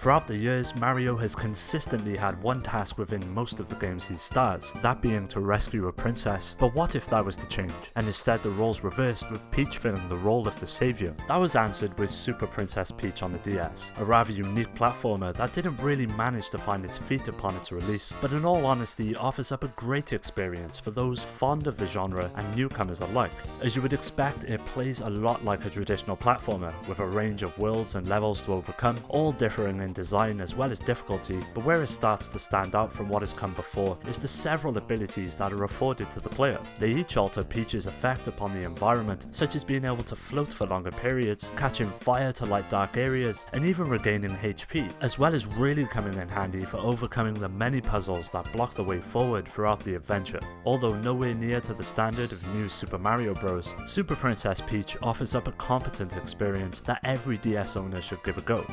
Throughout the years, Mario has consistently had one task within most of the games he stars, that being to rescue a princess, but what if that was to change, and instead the roles reversed with Peach filling the role of the saviour? That was answered with Super Princess Peach on the DS, a rather unique platformer that didn't really manage to find its feet upon its release, but in all honesty offers up a great experience for those fond of the genre and newcomers alike. As you would expect, it plays a lot like a traditional platformer, with a range of worlds and levels to overcome, all differing in design as well as difficulty, but where it starts to stand out from what has come before is the several abilities that are afforded to the player. They each alter Peach's effect upon the environment, such as being able to float for longer periods, catching fire to light dark areas, and even regaining HP, as well as really coming in handy for overcoming the many puzzles that block the way forward throughout the adventure. Although nowhere near to the standard of New Super Mario Bros., Super Princess Peach offers up a competent experience that every DS owner should give a go.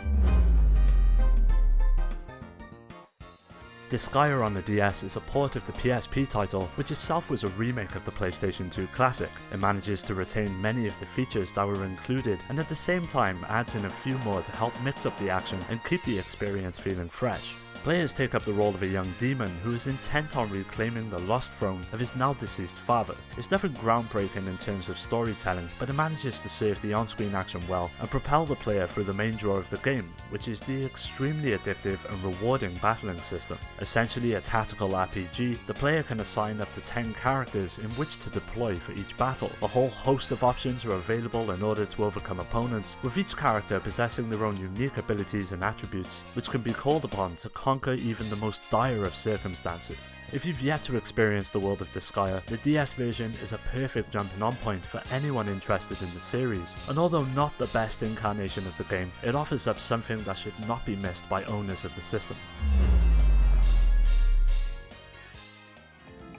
Disgaea on the DS is a port of the PSP title, which itself was a remake of the PlayStation 2 classic. It manages to retain many of the features that were included, and at the same time adds in a few more to help mix up the action and keep the experience feeling fresh. Players take up the role of a young demon who is intent on reclaiming the lost throne of his now deceased father. It's nothing groundbreaking in terms of storytelling, but it manages to serve the on-screen action well and propel the player through the main draw of the game, which is the extremely addictive and rewarding battling system. Essentially a tactical RPG, the player can assign up to 10 characters in which to deploy for each battle. A whole host of options are available in order to overcome opponents, with each character possessing their own unique abilities and attributes, which can be called upon to conquer even the most dire of circumstances. If you've yet to experience the world of Disgaea, the DS version is a perfect jumping on point for anyone interested in the series, and although not the best incarnation of the game, it offers up something that should not be missed by owners of the system.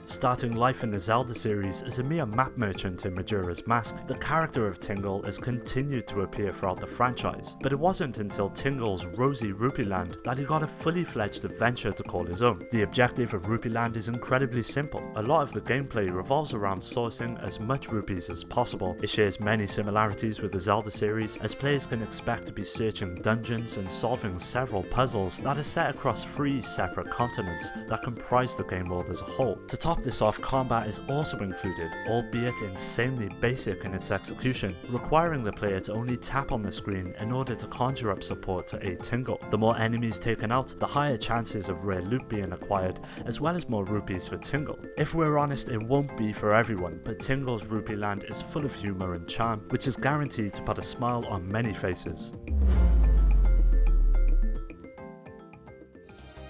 Starting life in the Zelda series as a mere map merchant in Majora's Mask, the character of Tingle has continued to appear throughout the franchise, but it wasn't until Tingle's Rosy Rupee Land that he got a fully fledged adventure to call his own. The objective of Rupee Land is incredibly simple. A lot of the gameplay revolves around sourcing as much rupees as possible. It shares many similarities with the Zelda series, as players can expect to be searching dungeons and solving several puzzles that are set across 3 separate continents that comprise the game world as a whole. To top this off, combat is also included, albeit insanely basic in its execution, requiring the player to only tap on the screen in order to conjure up support to aid Tingle. The more enemies taken out, the higher chances of rare loot being acquired, as well as more rupees for Tingle. If we're honest, it won't be for everyone, but Tingle's Rupee Land is full of humour and charm, which is guaranteed to put a smile on many faces.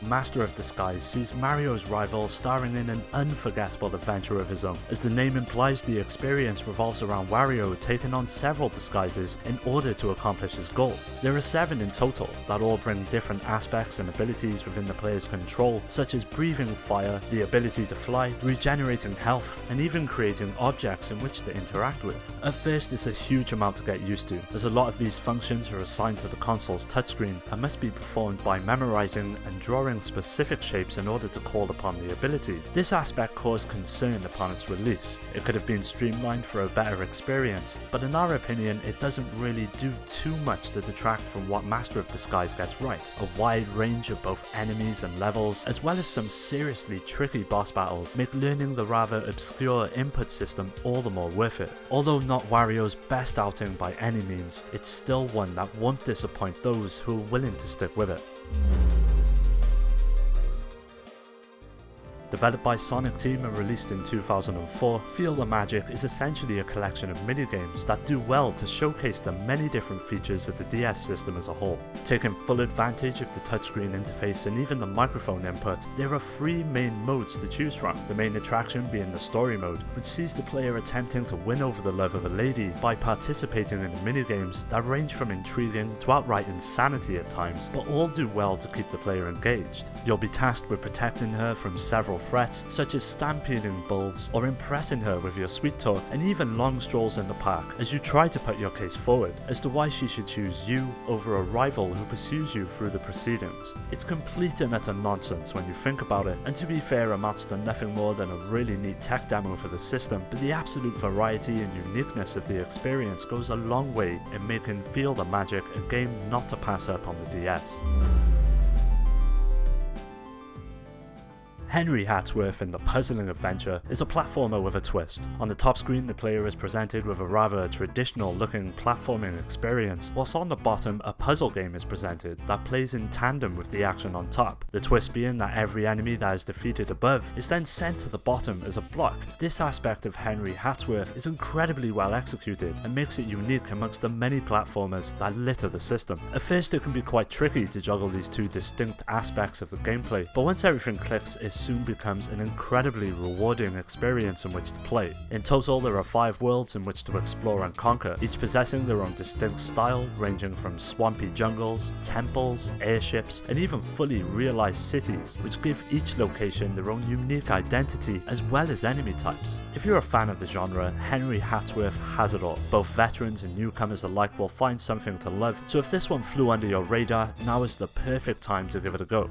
Master of Disguise sees Mario's rival starring in an unforgettable adventure of his own. As the name implies, the experience revolves around Wario taking on several disguises in order to accomplish his goal. There are 7 in total that all bring different aspects and abilities within the player's control, such as breathing fire, the ability to fly, regenerating health, and even creating objects in which to interact with. At first, it's a huge amount to get used to, as a lot of these functions are assigned to the console's touchscreen and must be performed by memorizing and drawing specific shapes in order to call upon the ability. This aspect caused concern upon its release. It could have been streamlined for a better experience, but in our opinion it doesn't really do too much to detract from what Master of Disguise gets right. A wide range of both enemies and levels, as well as some seriously tricky boss battles, make learning the rather obscure input system all the more worth it. Although not Wario's best outing by any means, it's still one that won't disappoint those who are willing to stick with it. Developed by Sonic Team and released in 2004, Feel the Magic is essentially a collection of minigames that do well to showcase the many different features of the DS system as a whole. Taking full advantage of the touchscreen interface and even the microphone input, there are 3 main modes to choose from, the main attraction being the story mode, which sees the player attempting to win over the love of a lady by participating in minigames that range from intriguing to outright insanity at times, but all do well to keep the player engaged. You'll be tasked with protecting her from several threats, such as stampeding bulls or impressing her with your sweet talk, and even long strolls in the park as you try to put your case forward as to why she should choose you over a rival who pursues you through the proceedings. It's complete and utter nonsense when you think about it, and to be fair, amounts to nothing more than a really neat tech demo for the system, but the absolute variety and uniqueness of the experience goes a long way in making Feel the Magic a game not to pass up on the DS. Henry Hatsworth in the puzzling adventure is a platformer with a twist. On the top screen, the player is presented with a rather traditional looking platforming experience, whilst on the bottom a puzzle game is presented that plays in tandem with the action on top. The twist being that every enemy that is defeated above is then sent to the bottom as a block. This aspect of Henry Hatsworth is incredibly well executed and makes it unique amongst the many platformers that litter the system. At first it can be quite tricky to juggle these two distinct aspects of the gameplay, but once everything clicks it soon becomes an incredibly rewarding experience in which to play. In total there are 5 worlds in which to explore and conquer, each possessing their own distinct style, ranging from swampy jungles, temples, airships, and even fully realised cities, which give each location their own unique identity as well as enemy types. If you're a fan of the genre, Henry Hatsworth has it all. Both veterans and newcomers alike will find something to love, so if this one flew under your radar, now is the perfect time to give it a go.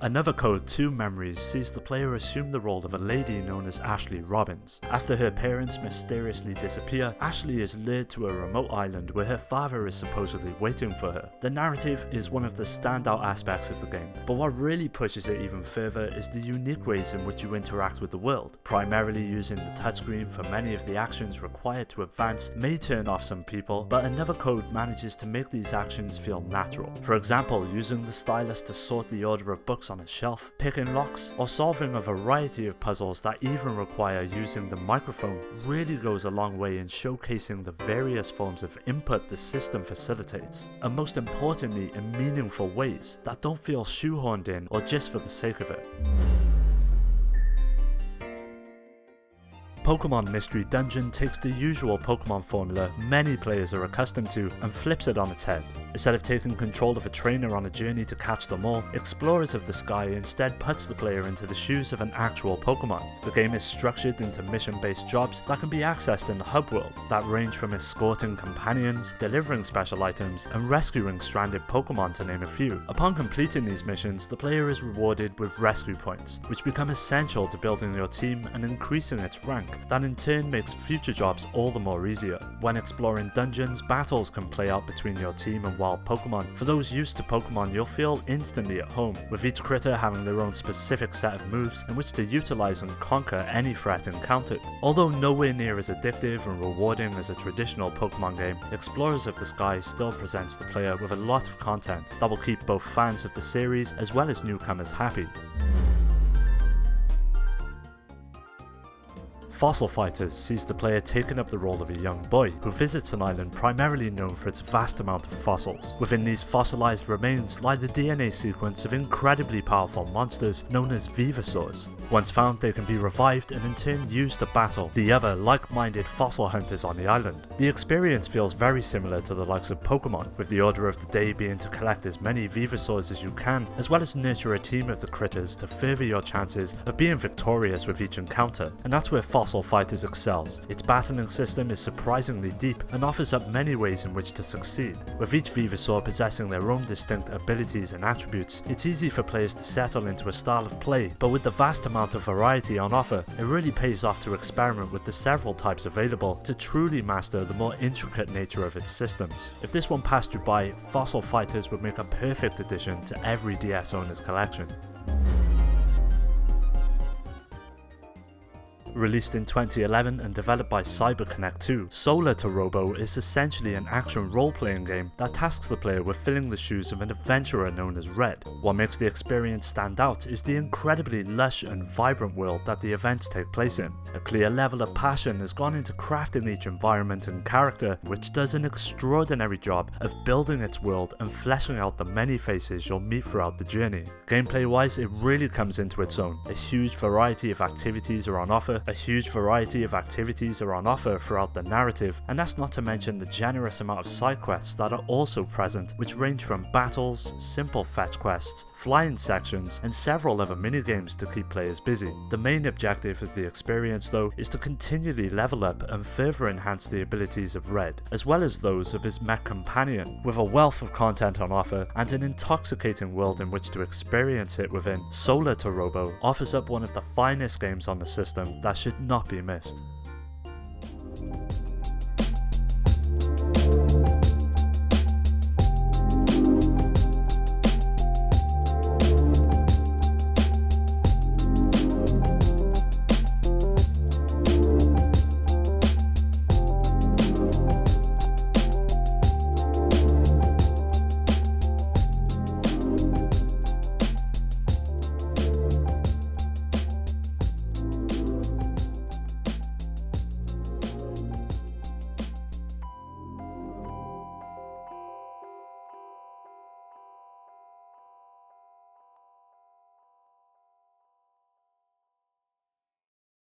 Another Code 2 Memories sees the player assume the role of a lady known as Ashley Robbins. After her parents mysteriously disappear, Ashley is lured to a remote island where her father is supposedly waiting for her. The narrative is one of the standout aspects of the game, but what really pushes it even further is the unique ways in which you interact with the world. Primarily using the touchscreen for many of the actions required to advance may turn off some people, but Another Code manages to make these actions feel natural. For example, using the stylus to sort the order of books on a shelf, picking locks, or solving a variety of puzzles that even require using the microphone really goes a long way in showcasing the various forms of input the system facilitates, and most importantly in meaningful ways that don't feel shoehorned in or just for the sake of it. Pokemon Mystery Dungeon takes the usual Pokemon formula many players are accustomed to and flips it on its head. Instead of taking control of a trainer on a journey to catch them all, Explorers of the Sky instead puts the player into the shoes of an actual Pokemon. The game is structured into mission-based jobs that can be accessed in the hub world, that range from escorting companions, delivering special items, and rescuing stranded Pokemon to name a few. Upon completing these missions, the player is rewarded with rescue points, which become essential to building your team and increasing its rank. That in turn makes future jobs all the more easier. When exploring dungeons, battles can play out between your team and wild Pokemon. For those used to Pokemon, you'll feel instantly at home, with each critter having their own specific set of moves in which to utilize and conquer any threat encountered. Although nowhere near as addictive and rewarding as a traditional Pokemon game, Explorers of the Sky still presents the player with a lot of content that will keep both fans of the series as well as newcomers happy. Fossil Fighters sees the player taking up the role of a young boy who visits an island primarily known for its vast amount of fossils. Within these fossilized remains lie the DNA sequence of incredibly powerful monsters known as Venusaurs. Once found, they can be revived and in turn used to battle the other like-minded fossil hunters on the island. The experience feels very similar to the likes of Pokemon, with the order of the day being to collect as many Venusaurs as you can, as well as nurture a team of the critters to further your chances of being victorious with each encounter, and that's where Fossil Fighters excels. Its battling system is surprisingly deep and offers up many ways in which to succeed. With each Venusaur possessing their own distinct abilities and attributes, it's easy for players to settle into a style of play, but with the vast amount of variety on offer, it really pays off to experiment with the several types available to truly master the more intricate nature of its systems. If this one passed you by, Fossil Fighters would make a perfect addition to every DS owner's collection. Released in 2011 and developed by CyberConnect 2, Solar to Robo is essentially an action role-playing game that tasks the player with filling the shoes of an adventurer known as Red. What makes the experience stand out is the incredibly lush and vibrant world that the events take place in. A clear level of passion has gone into crafting each environment and character, which does an extraordinary job of building its world and fleshing out the many faces you'll meet throughout the journey. Gameplay-wise, it really comes into its own. A huge variety of activities are on offer throughout the narrative, and that's not to mention the generous amount of side quests that are also present, which range from battles, simple fetch quests, flying sections, and several other minigames to keep players busy. The main objective of the experience though is to continually level up and further enhance the abilities of Red, as well as those of his mech companion. With a wealth of content on offer and an intoxicating world in which to experience it within, Solar to Robo offers up one of the finest games on the system that should not be missed.